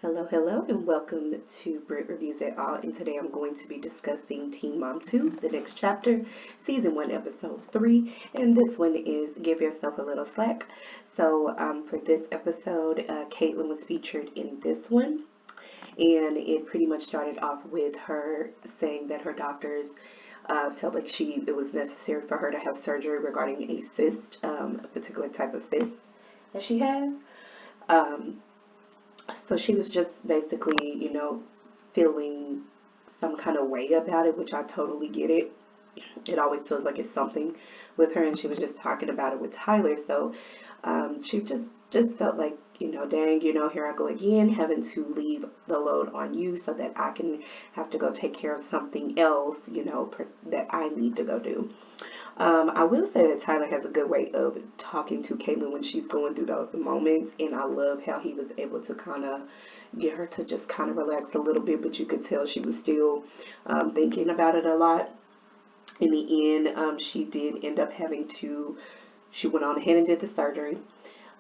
Hello, hello, and welcome to Brit Reviews It All. And today I'm going to be discussing Teen Mom 2, the next chapter, Season 1, Episode 3. And this one is Give Yourself a Little Slack. So, for this episode, Caitlin was featured in this one. And it pretty much started off with her saying that her doctors felt like it was necessary for her to have surgery regarding a cyst, a particular type of cyst that she has. Um, so she was just basically, feeling some kind of way about it, which I totally get it. It always feels like it's something with her, and she was just talking about it with Tyler. So she just felt like, dang, here I go again, having to leave the load on you so that I can have to go take care of something else, that I need to go do. I will say that Tyler has a good way of talking to Caitlin when she's going through those moments, and I love how he was able to kind of get her to just kind of relax a little bit, but you could tell she was still thinking about it a lot. In the end, she did end up she went on ahead and did the surgery.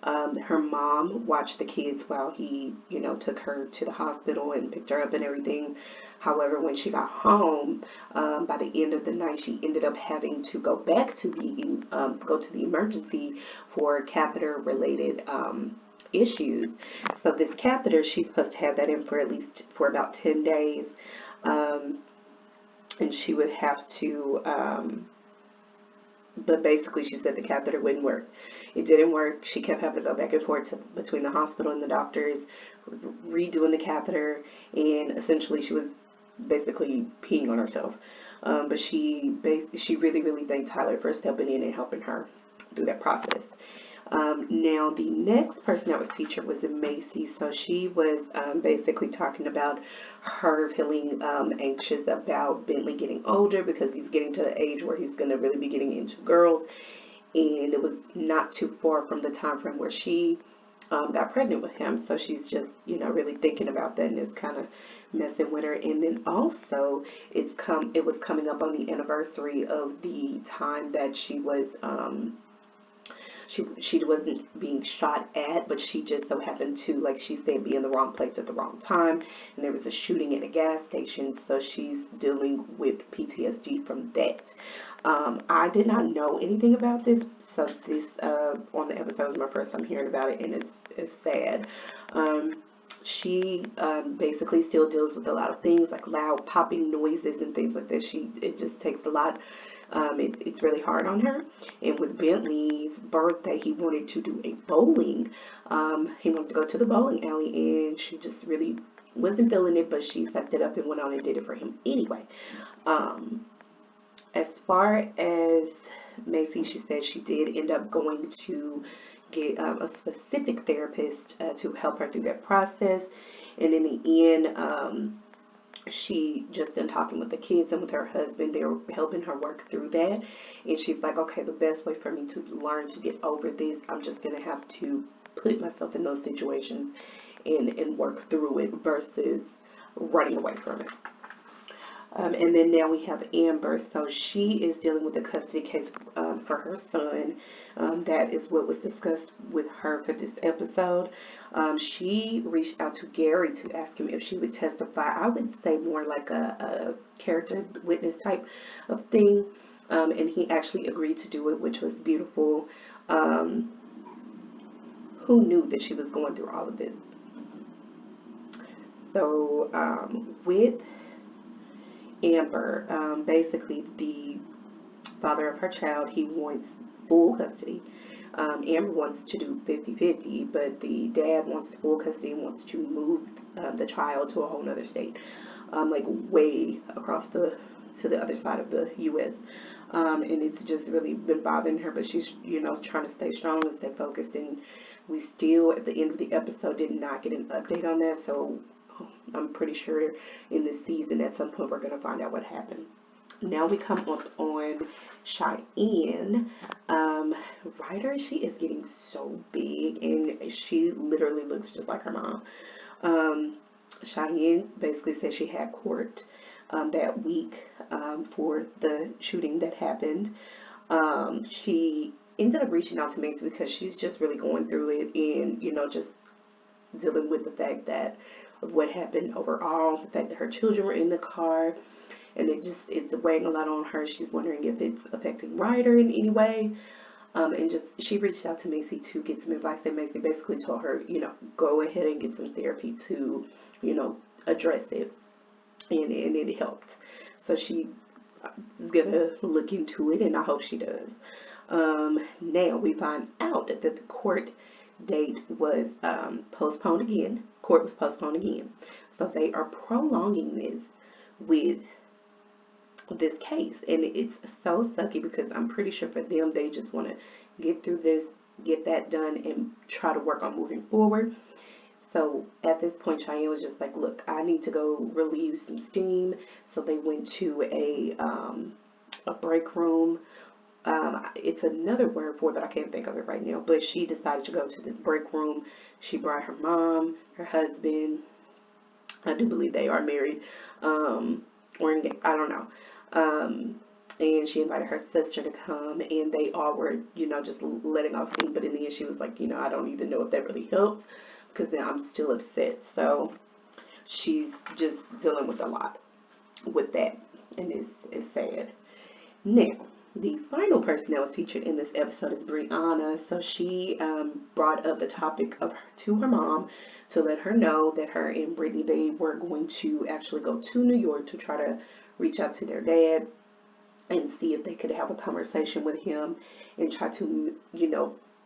Her mom watched the kids while he, took her to the hospital and picked her up and everything. However, when she got home, by the end of the night, she ended up having to go back to the emergency for catheter related issues. So this catheter, she's supposed to have that in for at least for about 10 days. Um, and she would have to but basically she said the catheter wouldn't work. It didn't work. She kept having to go back and forth between the hospital and the doctors, redoing the catheter, and essentially she was basically peeing on herself. But she really, really thanked Tyler for stepping in and helping her through that process. Now, the next person that was featured was Maci. So she was basically talking about her feeling anxious about Bentley getting older because he's getting to the age where he's going to really be getting into girls. And it was not too far from the time frame where she got pregnant with him. So she's just, really thinking about that, and it's kind of messing with her. And then also, it was coming up on the anniversary of the time that she wasn't being shot at, but she just so happened to, like she said, be in the wrong place at the wrong time, and there was a shooting at a gas station, so she's dealing with PTSD from that. I did not know anything about this, so this on the episode was my first time hearing about it, and it's sad. She basically still deals with a lot of things like loud popping noises and things like this. It just takes a lot. It's really hard on her. And with Bentley's birthday, he wanted to do a bowling. He wanted to go to the bowling alley, and she just really wasn't feeling it, but she sucked it up and went on and did it for him anyway. Um, as far as Macy, she said she did end up going to get a specific therapist to help her through that process. And in the end, she just in talking with the kids and with her husband, they were helping her work through that. And she's like, okay, the best way for me to learn to get over this, I'm just going to have to put myself in those situations and work through it versus running away from it. And then now we have Amber. So she is dealing with a custody case for her son. That is what was discussed with her for this episode. She reached out to Gary to ask him if she would testify. I would say more like a character witness type of thing. And he actually agreed to do it, which was beautiful. Um, who knew that she was going through all of this? So with Amber, basically the father of her child, he wants full custody. Amber wants to do 50-50, but the dad wants full custody and wants to move the child to a whole nother state, like way across to the other side of the U.S. And it's just really been bothering her, but she's, trying to stay strong and stay focused. And we still, at the end of the episode, did not get an update on that. So I'm pretty sure in this season, at some point, we're going to find out what happened. Now we come up on Cheyenne. Ryder, she is getting so big, and she literally looks just like her mom. Cheyenne basically said she had court that week for the shooting that happened. She ended up reaching out to Macy because she's just really going through it, and just dealing with the fact that of what happened overall, the fact that her children were in the car, and it's weighing a lot on her. She's wondering if it's affecting Ryder in any way. And just she reached out to Maci to get some advice, and Maci basically told her, go ahead and get some therapy to, address it, and it helped. So she's gonna look into it, and I hope she does. Now we find out that the court date was postponed again. Court was postponed again. So they are prolonging this with this case, and it's so sucky because I'm pretty sure for them they just want to get through this, get that done, and try to work on moving forward. So at this point, Cheyenne was just like, look, I need to go relieve some steam. So they went to a break room. It's another word for it, but I can't think of it right now. But she decided to go to this break room. She brought her mom, her husband. I do believe they are married, or engaged. I don't know. And she invited her sister to come, and they all were, just letting off steam. But in the end, she was like, I don't even know if that really helped, because then I'm still upset. So she's just dealing with a lot with that, and it's sad. Now, the final person that was featured in this episode is Brianna. So she brought up the topic to her mom to let her know that her and Brittany, they were going to actually go to New York to try to reach out to their dad and see if they could have a conversation with him and try to,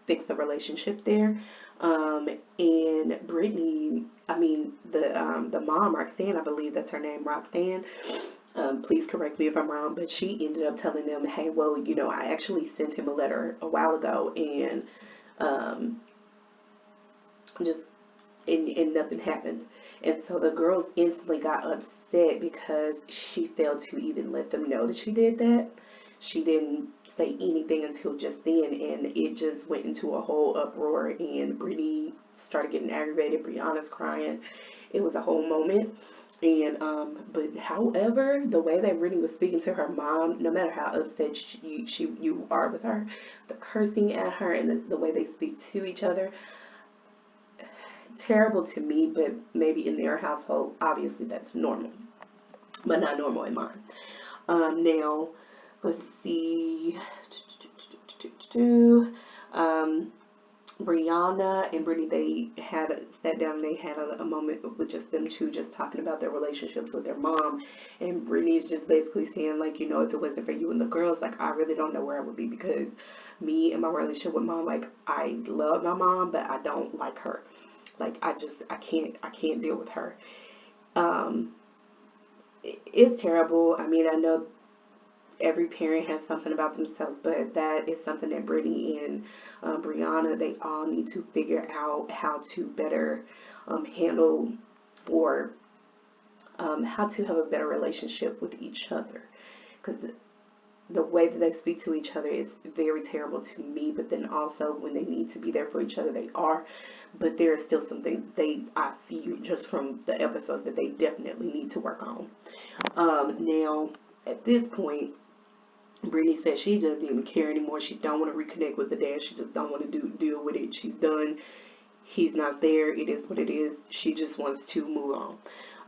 fix the relationship there. And Brittany, the mom, Roxanne, I believe that's her name, Roxanne. Please correct me if I'm wrong, but she ended up telling them, hey, well, I actually sent him a letter a while ago, and and nothing happened. And so the girls instantly got upset because she failed to even let them know that she did that. She didn't say anything until just then, and it just went into a whole uproar, and Brittany started getting aggravated. Brianna's crying. It was a whole moment. And but however, the way that Brittany was speaking to her mom, no matter how upset you are with her, the cursing at her and the way they speak to each other, terrible to me. But maybe in their household, obviously that's normal, but not normal in mine. Now let's see. Brianna and Brittany, they had sat down and they had a moment with just them two, just talking about their relationships with their mom. And Brittany's just basically saying, like, if it wasn't for you and the girls, like, I really don't know where I would be, because me and my relationship with mom, like, I love my mom, but I don't like her. Like, I can't deal with her. It's terrible. I know every parent has something about themselves, but that is something that Brittany and Brianna, they all need to figure out how to better handle, or how to have a better relationship with each other, because the way that they speak to each other is very terrible to me. But then also when they need to be there for each other, they are. But there are still some things I see just from the episodes that they definitely need to work on. Now at this point, Brittany said she doesn't even care anymore. She don't want to reconnect with the dad. She just don't want to deal with it. She's done. He's not there. It is what it is. She just wants to move on.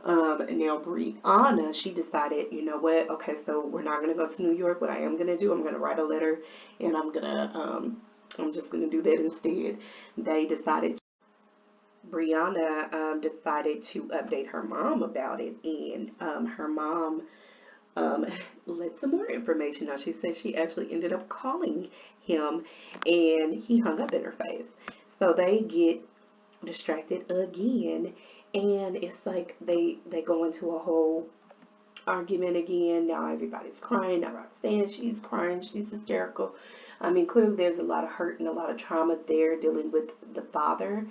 Now Brianna, she decided, you know what? Okay, so we're not gonna go to New York. What I am gonna do, I'm gonna write a letter, and I'm just gonna do that instead. Brianna decided to update her mom about it, and her mom let some more information out. She said she actually ended up calling him, and he hung up in her face. So they get distracted again, and it's like they go into a whole argument again. Now everybody's crying. Now Roxanne, she's crying. She's hysterical. Clearly there's a lot of hurt and a lot of trauma there dealing with the father.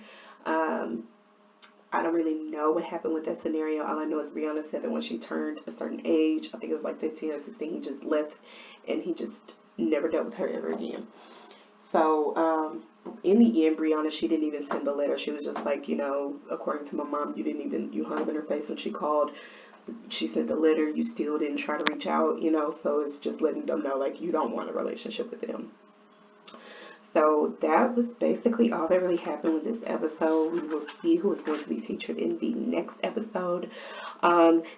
I don't really know what happened with that scenario. All I know is Brianna said that when she turned a certain age, I think it was like 15 or 16, he just left, and he just never dealt with her ever again. So in the end, Brianna, she didn't even send the letter. She was just like, according to my mom, you hung up in her face when she called. She sent the letter. You still didn't try to reach out, so it's just letting them know, like, you don't want a relationship with them. So that was basically all that really happened with this episode. We will see who is going to be featured in the next episode.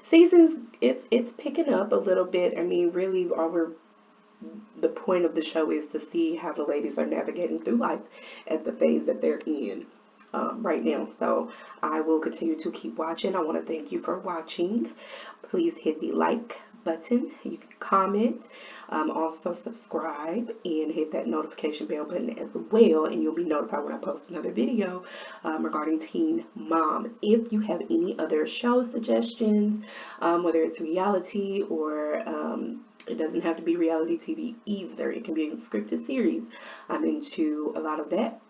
Seasons, it's picking up a little bit. I mean, really, the point of the show is to see how the ladies are navigating through life at the phase that they're in right now. So I will continue to keep watching. I want to thank you for watching. Please hit the like button. You can comment. Also subscribe and hit that notification bell button as well, and you'll be notified when I post another video regarding Teen Mom. If you have any other show suggestions, whether it's reality or it doesn't have to be reality TV either. It can be a scripted series. I'm into a lot of that.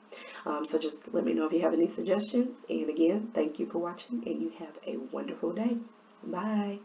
So just let me know if you have any suggestions. And again, thank you for watching, and you have a wonderful day. Bye.